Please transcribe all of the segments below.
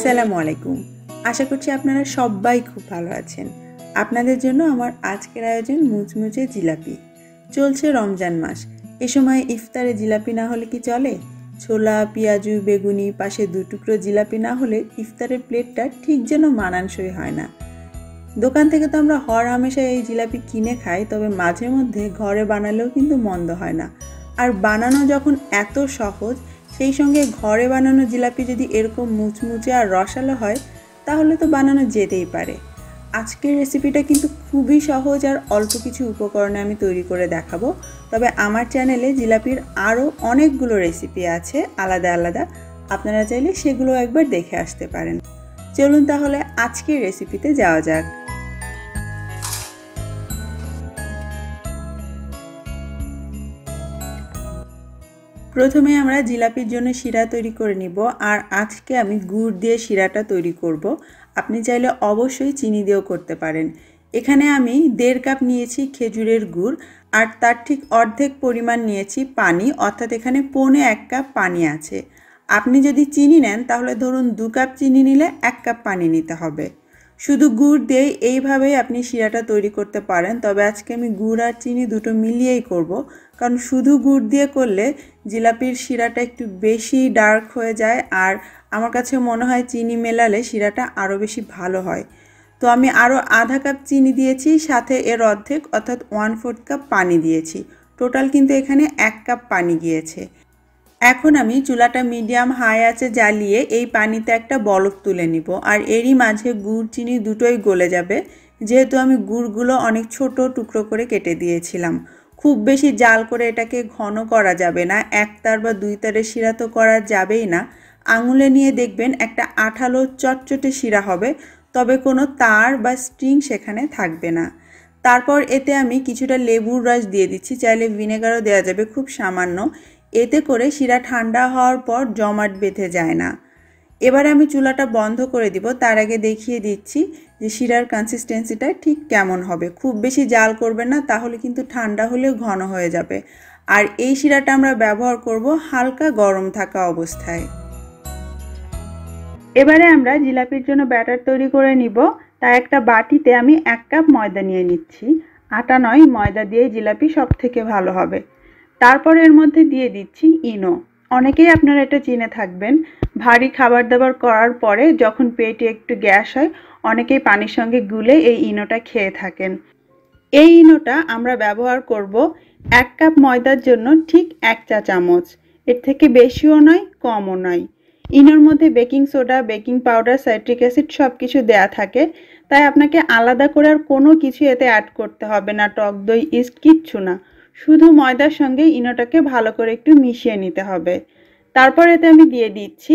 আসসালামু আলাইকুম। আশা করছি আপনারা সবাই খুব ভালো আছেন। আপনাদের জন্য আমার আজকের আয়োজন মুচমুচে জিলাপি। চলছে রমজান মাস, এ সময় ইফতারে জিলাপি না হলে কি চলে? ছোলা, পেঁয়াজু, বেগুনি, পাশে 2 টুকরো জিলাপি না হলে ইফতারের প্লেটটা ঠিক যেন মানানসই হয় না। দোকান থেকে তো আমরা হরহামেশা এই জিলাপি কিনে খাই, তবে মাঝে মধ্যে ঘরে বানালেও কিন্তু মন্দ হয় না। আর বানানো যখন এত সহজ, সেই সঙ্গে ঘরে বানানো জিলাপি যদি এরকম মুচমুচে আর রসালো হয়, তাহলে তো বানানো যেতেই পারে। আজকের রেসিপিটা কিন্তু খুবই সহজ আর অল্প কিছু উপকরণে আমি তৈরি করে দেখাবো। তবে আমার চ্যানেলে জিলাপির আরও অনেকগুলো রেসিপি আছে আলাদা আলাদা, আপনারা চাইলে সেগুলো একবার দেখে আসতে পারেন। চলুন তাহলে আজকের রেসিপিতে যাওয়া যাক। প্রথমে আমরা জিলাপির জন্য শিরা তৈরি করে নিব, আর আজকে আমি গুড় দিয়ে শিরাটা তৈরি করব। আপনি চাইলে অবশ্যই চিনি দিয়েও করতে পারেন। এখানে আমি 1.5 কাপ নিয়েছি খেজুরের গুড়, আর তার ঠিক অর্ধেক পরিমাণ নিয়েছি পানি, অর্থাৎ এখানে 1.25 কাপ পানি আছে। আপনি যদি চিনি নেন তাহলে ধরুন 2 কাপ চিনি নিলে 1 কাপ পানি নিতে হবে। শুধু গুড় দিয়ে এইভাবেই আপনি শিরাটা তৈরি করতে পারেন, তবে আজকে আমি গুড় আর চিনি দুটো মিলিয়েই করব, কারণ শুধু গুড় দিয়ে করলে জিলাপির শিরাটা একটু বেশি ডার্ক হয়ে যায়, আর আমার কাছে মনে হয় চিনি মেলালে শিরাটা আরও বেশি ভালো হয়। তো আমি আরও আধা কাপ চিনি দিয়েছি, সাথে এর অর্ধেক অর্থাৎ 1/4 কাপ পানি দিয়েছি। টোটাল কিন্তু এখানে 1 কাপ পানি গিয়েছে। এখন আমি চুলাটা মিডিয়াম হাই আঁচে জ্বালিয়ে এই পানিতে একটা বলক তুলে নিব, আর এরই মাঝে গুড় চিনি দুটোই গলে যাবে, যেহেতু আমি গুড়গুলো অনেক ছোট টুকরো করে কেটে দিয়েছিলাম। খুব বেশি জাল করে এটাকে ঘন করা যাবে না, 1 তার বা 2 তারের শিরা তো করা যাবেই না। আঙুলে নিয়ে দেখবেন একটা আঠালো চটচটে শিরা হবে, তবে কোনো তার বা স্ট্রিং সেখানে থাকবে না। তারপর এতে আমি কিছুটা লেবুর রস দিয়ে দিচ্ছি, চাইলে ভিনেগারও দেওয়া যাবে, খুব সামান্য। এতে করে শিরা ঠান্ডা হওয়ার পর জমাট বেঁধে যায় না। এবার আমি চুলাটা বন্ধ করে দিব, তার আগে দেখিয়ে দিচ্ছি যে শিরার কনসিস্টেন্সিটা ঠিক কেমন হবে। খুব বেশি জাল করবেন না, তাহলে কিন্তু ঠান্ডা হলেও ঘন হয়ে যাবে। আর এই শিরাটা আমরা ব্যবহার করব হালকা গরম থাকা অবস্থায়। এবারে আমরা জিলাপির জন্য ব্যাটার তৈরি করে নিব। তাই একটা বাটিতে আমি 1 কাপ ময়দা নিয়ে নিচ্ছি। আটা নয়, ময়দা দিয়ে জিলাপি সব থেকে ভালো হবে। তারপর এর মধ্যে দিয়ে দিচ্ছি ইনো। অনেকেই আপনারা এটা চিনে থাকবেন, ভারী খাবার দাবার করার পরে যখন পেটে একটু গ্যাস হয়, অনেকেই পানির সঙ্গে গুলে এই ইনোটা খেয়ে থাকেন। এই ইনোটা আমরা ব্যবহার করব 1 কাপ ময়দার জন্য ঠিক 1 চা চামচ, এর থেকে বেশিও নয় কমও নয়। ইনোর মধ্যে baking soda, baking powder, citric acid সব কিছু দেয়া থাকে, তাই আপনাকে আলাদা করে আর কোনো কিছু এতে অ্যাড করতে হবে না, টক দই, ইস্ট কিচ্ছু না। শুধু ময়দার সঙ্গে ইনোটাকে ভালো করে একটু মিশিয়ে নিতে হবে। তারপর এতে আমি দিয়ে দিচ্ছি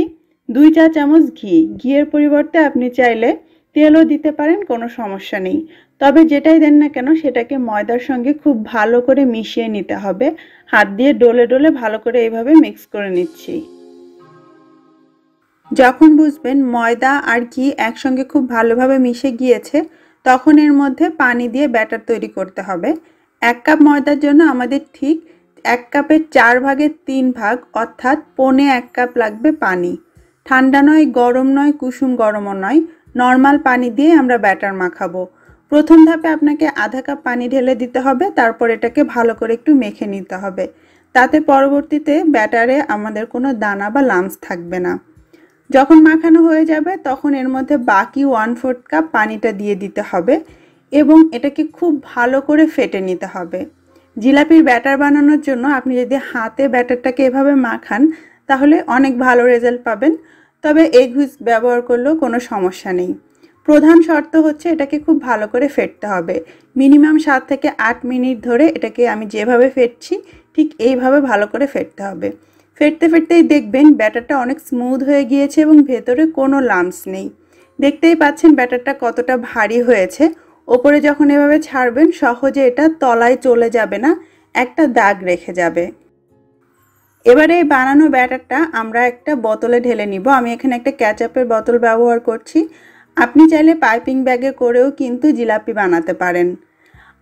2 চা চামচ ঘি। ঘিয়ের পরিবর্তে আপনি চাইলে তেলও দিতে পারেন, কোনো সমস্যা নেই। তবে যেটাই দেন না কেন সেটাকে ময়দার সঙ্গে খুব ভালো করে মিশিয়ে নিতে হবে। হাত দিয়ে ডলে ডলে ভালো করে এইভাবে মিক্স করে নিচ্ছি। যখন বুঝবেন ময়দা আর ঘি একসঙ্গে খুব ভালোভাবে মিশে গিয়েছে, তখন এর মধ্যে পানি দিয়ে ব্যাটার তৈরি করতে হবে। 1 কাপ ময়দার জন্য আমাদের ঠিক 1 কাপের 4 ভাগের 3 ভাগ অর্থাৎ 1.25 কাপ লাগবে পানি। ঠান্ডা নয়, গরম নয়, কুসুম গরমও নয়, নর্মাল পানি দিয়ে আমরা ব্যাটার মাখাবো। প্রথম ধাপে আপনাকে আধা কাপ পানি ঢেলে দিতে হবে, তারপর এটাকে ভালো করে একটু মেখে নিতে হবে। তাতে পরবর্তীতে ব্যাটারে আমাদের কোনো দানা বা লাম্পস থাকবে না। যখন মাখানো হয়ে যাবে তখন এর মধ্যে বাকি 1/4 কাপ পানিটা দিয়ে দিতে হবে, এবং এটাকে খুব ভালো করে ফেটে নিতে হবে। জিলাপির ব্যাটার বানানোর জন্য আপনি যদি হাতে ব্যাটারটাকে এভাবে মাখান তাহলে অনেক ভালো রেজাল্ট পাবেন, তবে এগ হুইস্ক ব্যবহার করলেও কোনো সমস্যা নেই। প্রধান শর্ত হচ্ছে এটাকে খুব ভালো করে ফেটতে হবে। মিনিমাম 7 থেকে 8 মিনিট ধরে এটাকে আমি যেভাবে ফেটছি ঠিক এইভাবে ভালো করে ফেটতে হবে। ফেটতে ফেটতেই দেখবেন ব্যাটারটা অনেক স্মুথ হয়ে গিয়েছে এবং ভেতরে কোনো লাম্পস নেই। দেখতেই পাচ্ছেন ব্যাটারটা কতটা ভারী হয়েছে। ওপরে যখন এভাবে ছাড়বেন সহজে এটা তলায় চলে যাবে না, একটা দাগ রেখে যাবে। এবারে এই বানানো ব্যাটারটা আমরা একটা বোতলে ঢেলে নিব। আমি এখানে একটা কেচাপের বোতল ব্যবহার করছি। আপনি চাইলে পাইপিং ব্যাগে করেও কিন্তু জিলাপি বানাতে পারেন।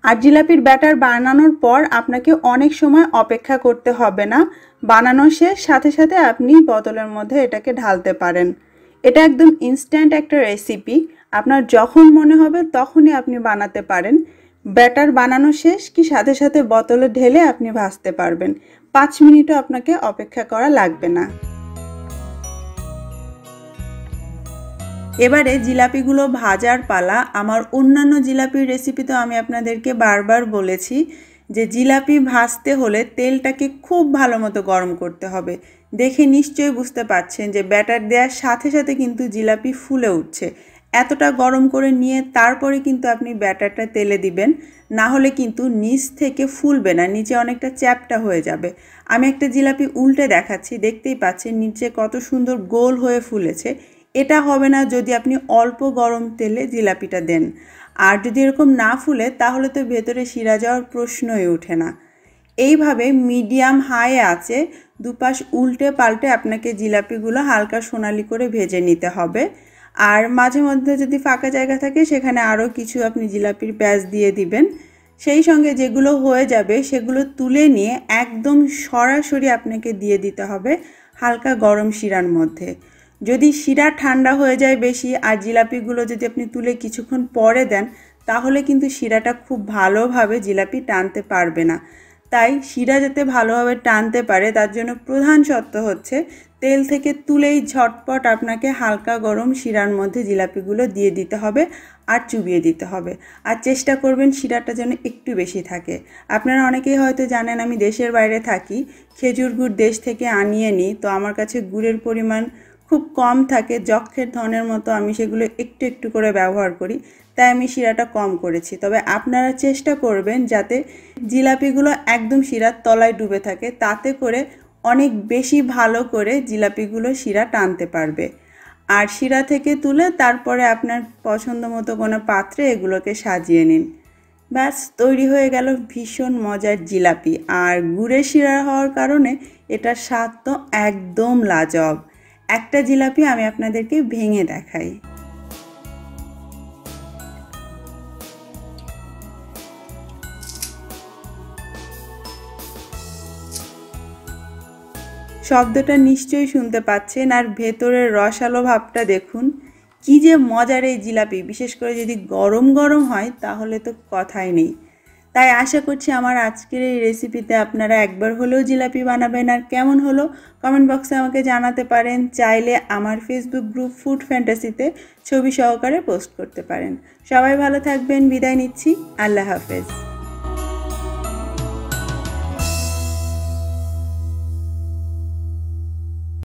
আর জিলাপির ব্যাটার বানানোর পর আপনাকে অনেক সময় অপেক্ষা করতে হবে না, বানানো শেষ সাথে সাথে আপনি বোতলের মধ্যে এটাকে ঢালতে পারেন। এটা একদম ইনস্ট্যান্ট একটা রেসিপি, আপনার যখন মনে হবে তখনই আপনি বানাতে পারেন। ব্যাটার বানানো শেষ কি সাথে সাথে বোতলে ঢেলে আপনি ভাজতে পারবেন, 5 মিনিটও আপনাকে অপেক্ষা করা লাগবে না। এবারে জিলাপিগুলো ভাজার পালা। আমার অন্যান্য জিলাপির রেসিপি তো আমি আপনাদেরকে বারবার বলেছি যে জিলাপি ভাজতে হলে তেলটাকে খুব ভালো মতো গরম করতে হবে। দেখে নিশ্চয়ই বুঝতে পারছেন যে ব্যাটার দেওয়ার সাথে সাথে কিন্তু জিলাপি ফুলে উঠছে। এতটা গরম করে নিয়ে তারপরে কিন্তু আপনি ব্যাটারটা তেলে দিবেন, না হলে কিন্তু নিচ থেকে ফুলবে না, নিচে অনেকটা চ্যাপটা হয়ে যাবে। আমি একটা জিলাপি উল্টে দেখাচ্ছি, দেখতেই পাচ্ছেন নিচে কত সুন্দর গোল হয়ে ফুলেছে। এটা হবে না যদি আপনি অল্প গরম তেলে জিলাপিটা দেন। আর যদি এরকম না ফুলে তাহলে তো ভেতরে শিরা যাওয়ার প্রশ্নই ওঠে না। এইভাবে মিডিয়াম হাই আছে দুপাশ উল্টে পাল্টে আপনাকে জিলাপিগুলো হালকা সোনালি করে ভেজে নিতে হবে। আর মাঝে মধ্যে যদি ফাঁকা জায়গা থাকে সেখানে আরও কিছু আপনি জিলাপির প্যাঁচ দিয়ে দিবেন। সেই সঙ্গে যেগুলো হয়ে যাবে সেগুলো তুলে নিয়ে একদম সরাসরি আপনাকে দিয়ে দিতে হবে হালকা গরম শিরার মধ্যে। যদি শিরা ঠান্ডা হয়ে যায় বেশি আর জিলাপিগুলো যদি আপনি তুলে কিছুক্ষণ পরে দেন তাহলে কিন্তু শিরাটা খুব ভালোভাবে জিলাপি টানতে পারবে না। তাই শিরা যাতে ভালোভাবে টানতে পারে তার জন্য প্রধান শর্ত হচ্ছে তেল থেকে তুলেই ঝটপট আপনাকে হালকা গরম শিরার মধ্যে জিলাপিগুলো দিয়ে দিতে হবে আর চুবিয়ে দিতে হবে। আর চেষ্টা করবেন শিরাটা যেন একটু বেশি থাকে। আপনারা অনেকেই হয়তো জানেন আমি দেশের বাইরে থাকি, খেজুর গুড় দেশ থেকে আনিয়ে নিই, তো আমার কাছে গুড়ের পরিমাণ খুব কম থাকে, যক্ষের ধনের মতো আমি সেগুলো একটু একটু করে ব্যবহার করি, তাই আমি শিরাটা কম করেছি। তবে আপনারা চেষ্টা করবেন যাতে জিলাপিগুলো একদম শিরার তলায় ডুবে থাকে, তাতে করে অনেক বেশি ভালো করে জিলাপিগুলো শিরা টানতে পারবে। আর শিরা থেকে তুলে তারপরে আপনার পছন্দ মতো কোনো পাত্রে এগুলোকে সাজিয়ে নিন। ব্যাস তৈরি হয়ে গেল ভীষণ মজার জিলাপি। আর গুড়ের শিরা হওয়ার কারণে এটার স্বাদ তো একদম লাজবাব। একটা জিলাপি আমি আপনাদেরকে ভেঙে দেখাই। শব্দটা নিশ্চয়ই শুনতে পাচ্ছেন আর ভেতরের রসালো ভাবটা দেখুন। কি যে মজার এই জিলাপি, বিশেষ করে যদি গরম গরম হয় তাহলে তো কথাই নেই। তাই আশা করছি আমার আজকের এই রেসিপিতে আপনারা একবার হলেও জিলাপি বানাবেন। আর কেমন হলো কমেন্ট বক্সে আমাকে জানাতে পারেন। চাইলে আমার ফেসবুক গ্রুপ ফুড ফ্যান্টাসিতে ছবি সহকারে পোস্ট করতে পারেন। সবাই ভালো থাকবেন, বিদায় নিচ্ছি, আল্লাহ হাফেজ।